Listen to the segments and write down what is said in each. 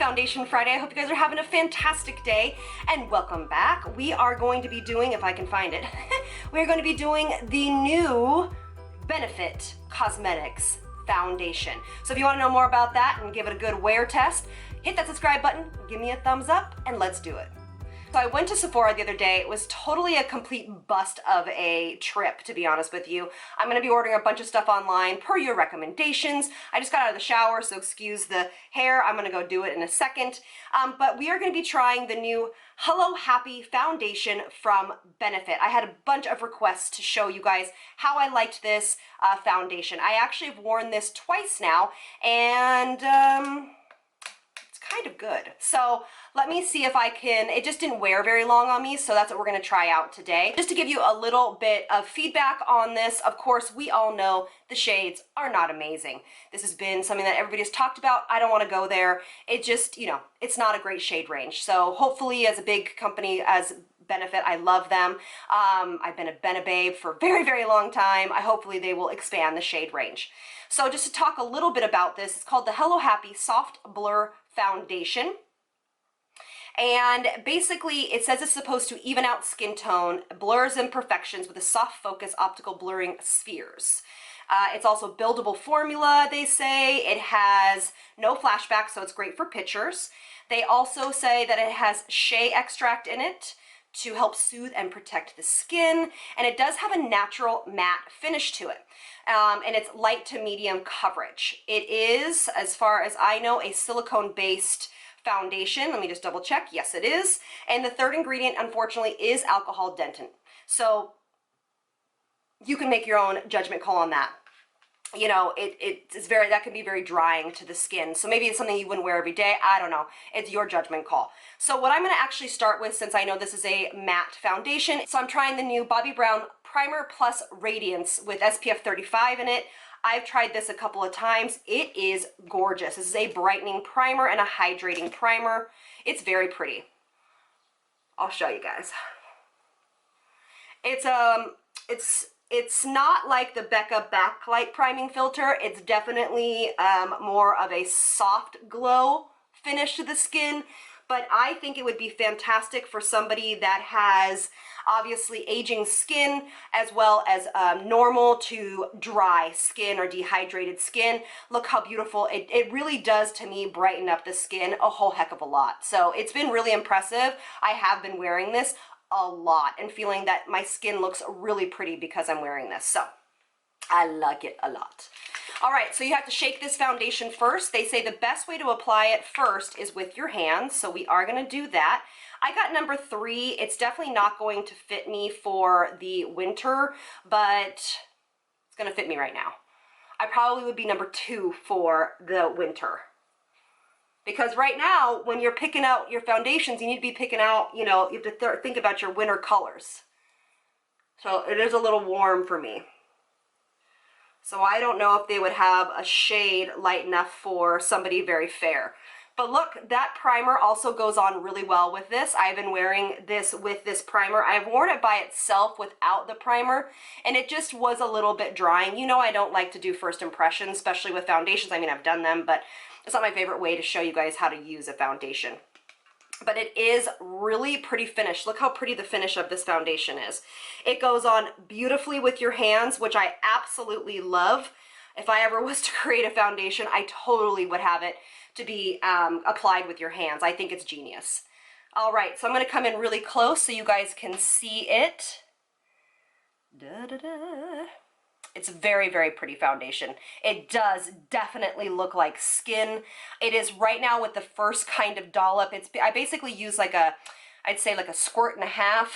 Foundation Friday. I hope you guys are having a fantastic day, and welcome back. We are going to be doing, if I can find it, we're going to be doing the new Benefit Cosmetics foundation. So if you want to know more about that and give it a good wear test, hit that subscribe button, give me a thumbs up, and let's do it. So I went to Sephora the other day. It was totally a complete bust of a trip, to be honest with you. I'm going to be ordering a bunch of stuff online per your recommendations. I just got out of the shower, so excuse the hair. I'm going to go do it in a second. But we are going to be trying the new Hello Happy foundation from Benefit. I had a bunch of requests to show you guys how I liked this foundation. I actually have worn this twice now, and kind of good. So let me see if I can, it just didn't wear very long on me, so that's what we're going to try out today. Just to give you a little bit of feedback on this, of course, we all know the shades are not amazing. This has been something that everybody's talked about. I don't want to go there. It just, you know, it's not a great shade range. So hopefully, as a big company as Benefit, I love them. I've been a babe for a very, very long time. Hopefully they will expand the shade range. So just to talk a little bit about this, it's called the Hello Happy Soft Blur Foundation. And basically it says it's supposed to even out skin tone, blurs imperfections with a soft focus optical blurring spheres. It's also buildable formula, they say. It has no flashback, so it's great for pictures. They also say that it has shea extract in it to help soothe and protect the skin, and it does have a natural matte finish to it, and it's light to medium coverage. It is, as far as I know, a silicone based foundation. Let me just double check. Yes, it is. And the third ingredient, unfortunately, is alcohol dentin. So you can make your own judgment call on that. You know, it's very, that can be very drying to the skin. So maybe it's something you wouldn't wear every day. I don't know. It's your judgment call. So what I'm going to actually start with, since I know this is a matte foundation, so I'm trying the new Bobbi Brown Primer Plus Radiance with SPF 35 in it. I've tried this a couple of times. It is gorgeous. This is a brightening primer and a hydrating primer. It's very pretty. I'll show you guys. It's not like the Becca Backlight Priming Filter. It's definitely more of a soft glow finish to the skin, but I think it would be fantastic for somebody that has obviously aging skin as well as normal to dry skin or dehydrated skin. Look how beautiful. It really does, to me, brighten up the skin a whole heck of a lot. So it's been really impressive. I have been wearing this a lot and feeling that my skin looks really pretty because I'm wearing this. So I like it a lot. All right, so you have to shake this foundation first. They say the best way to apply it first is with your hands, so we are going to do that. I got number 3. It's definitely not going to fit me for the winter, but it's going to fit me right now. I probably would be number 2 for the winter. Because right now, when you're picking out your foundations, you need to be picking out, you know, you have to think about your winter colors. So it is a little warm for me. So I don't know if they would have a shade light enough for somebody very fair. But look, that primer also goes on really well with this. I've been wearing this with this primer. I've worn it by itself without the primer, and it just was a little bit drying. You know, I don't like to do first impressions, especially with foundations. I mean, I've done them, but it's not my favorite way to show you guys how to use a foundation. But it is really pretty finish. Look how pretty the finish of this foundation is. It goes on beautifully with your hands, which I absolutely love. If I ever was to create a foundation, I totally would have it to be applied with your hands. I think it's genius. All right, so I'm going to come in really close so you guys can see it. Da-da-da. It's a very, very pretty foundation. It does definitely look like skin. It is right now with the first kind of dollop. I basically use like I'd say like a squirt and a half.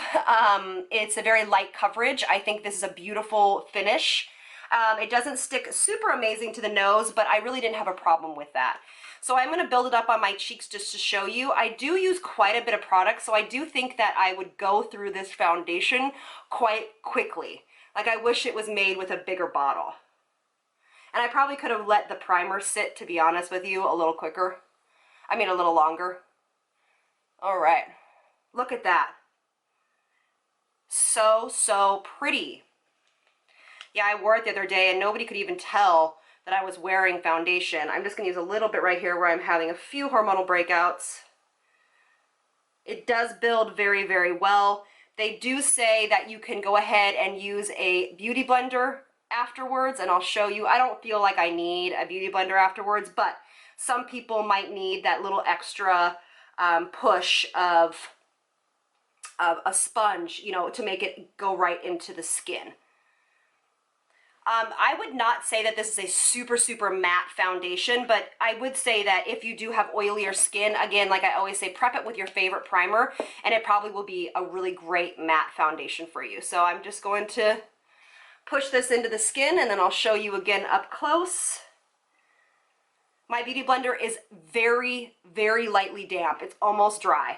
It's a very light coverage. I think this is a beautiful finish. It doesn't stick super amazing to the nose, but I really didn't have a problem with that. So I'm going to build it up on my cheeks just to show you. I do use quite a bit of product, so I do think that I would go through this foundation quite quickly. Like, I wish it was made with a bigger bottle. And I probably could have let the primer sit, to be honest with you, a little quicker. I mean, a little longer. All right. Look at that. So, so pretty. Yeah, I wore it the other day and nobody could even tell that I was wearing foundation. I'm just gonna use a little bit right here where I'm having a few hormonal breakouts. It does build very, very well. They do say that you can go ahead and use a beauty blender afterwards, and I'll show you. I don't feel like I need a beauty blender afterwards, but some people might need that little extra push of a sponge, you know, to make it go right into the skin. I would not say that this is a super, super matte foundation, but I would say that if you do have oilier skin, again, like I always say, prep it with your favorite primer, and it probably will be a really great matte foundation for you. So I'm just going to push this into the skin, and then I'll show you again up close. My beauty blender is very, very lightly damp. It's almost dry.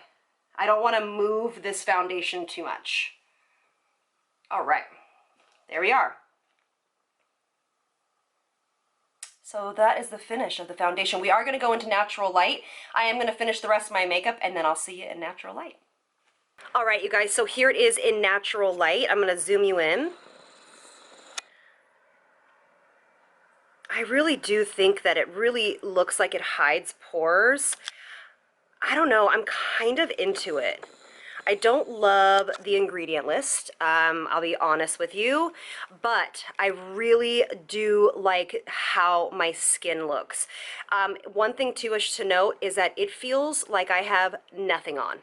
I don't want to move this foundation too much. All right, there we are. So that is the finish of the foundation. We are going to go into natural light. I am going to finish the rest of my makeup, and then I'll see you in natural light. All right, you guys, so here it is in natural light. I'm going to zoom you in. I really do think that it really looks like it hides pores. I don't know, I'm kind of into it. I don't love the ingredient list, I'll be honest with you, but I really do like how my skin looks. One thing too to note is that it feels like I have nothing on.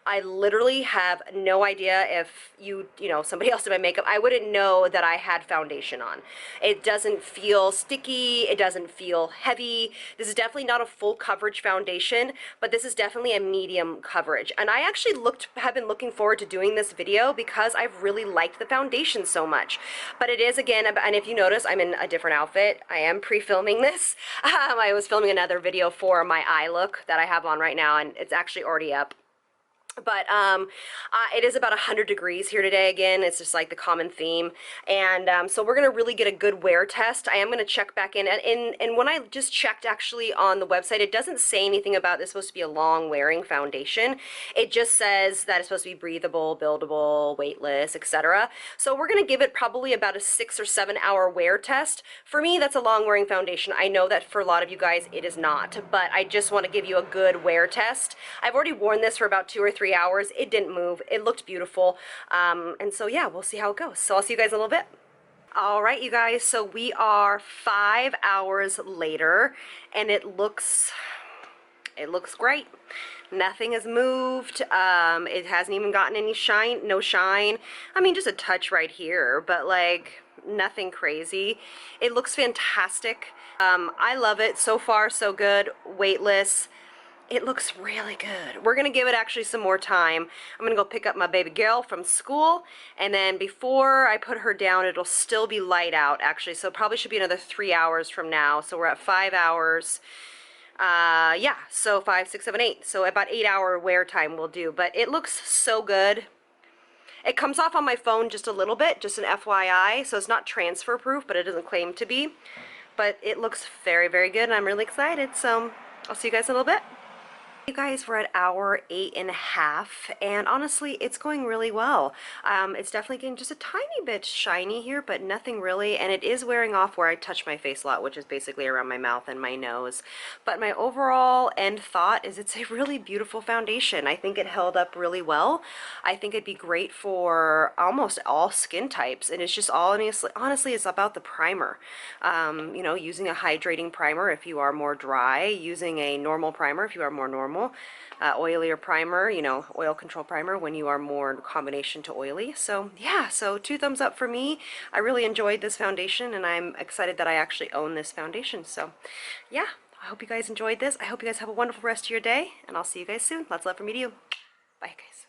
I literally have no idea if you know, somebody else did my makeup, I wouldn't know that I had foundation on. It doesn't feel sticky, it doesn't feel heavy. This is definitely not a full coverage foundation, but this is definitely a medium coverage. And I actually have been looking forward to doing this video because I've really liked the foundation so much. But it is, again, and if you notice, I'm in a different outfit. I am pre-filming this. I was filming another video for my eye look that I have on right now, and it's actually already up. But it is about 100 degrees here today. Again, it's just like the common theme. And so we're going to really get a good wear test. I am going to check back in. And when I just checked actually on the website, it doesn't say anything about this supposed to be a long wearing foundation. It just says that it's supposed to be breathable, buildable, weightless, etc. So we're going to give it probably about a 6 or 7 hour wear test. For me, that's a long wearing foundation. I know that for a lot of you guys, it is not. But I just want to give you a good wear test. I've already worn this for about 2 or 3 hours. It didn't move. It looked beautiful. And so yeah, we'll see how it goes. So I'll see you guys in a little bit. All right, you guys, so we are 5 hours later, and it looks great. Nothing has moved. It hasn't even gotten any shine, no shine. I mean, just a touch right here, but like nothing crazy. It looks fantastic. I love it. So far, so good. Weightless. It looks really good. We're gonna give it actually some more time. I'm gonna go pick up my baby girl from school, and then before I put her down, it'll still be light out actually, so it probably should be another 3 hours from now. So we're at 5 hours. Yeah, so 5, 6, 7, 8. So about 8 hour wear time will do, but it looks so good. It comes off on my phone just a little bit, just an FYI, so it's not transfer proof, but it doesn't claim to be. But it looks very, very good, and I'm really excited, so I'll see you guys in a little bit. You guys, we're at hour 8.5, and honestly, it's going really well. It's definitely getting just a tiny bit shiny here, but nothing really, and it is wearing off where I touch my face a lot, which is basically around my mouth and my nose. But my overall end thought is it's a really beautiful foundation. I think it held up really well. I think it'd be great for almost all skin types, and it's just honestly, it's about the primer. You know, using a hydrating primer if you are more dry, using a normal primer if you are more normal. Oilier primer, you know, oil control primer when you are more combination to oily. So yeah, so 2 thumbs up for me. I really enjoyed this foundation, and I'm excited that I actually own this foundation. So yeah, I hope you guys enjoyed this. I hope you guys have a wonderful rest of your day, and I'll see you guys soon. Lots of love from me to you. Bye guys.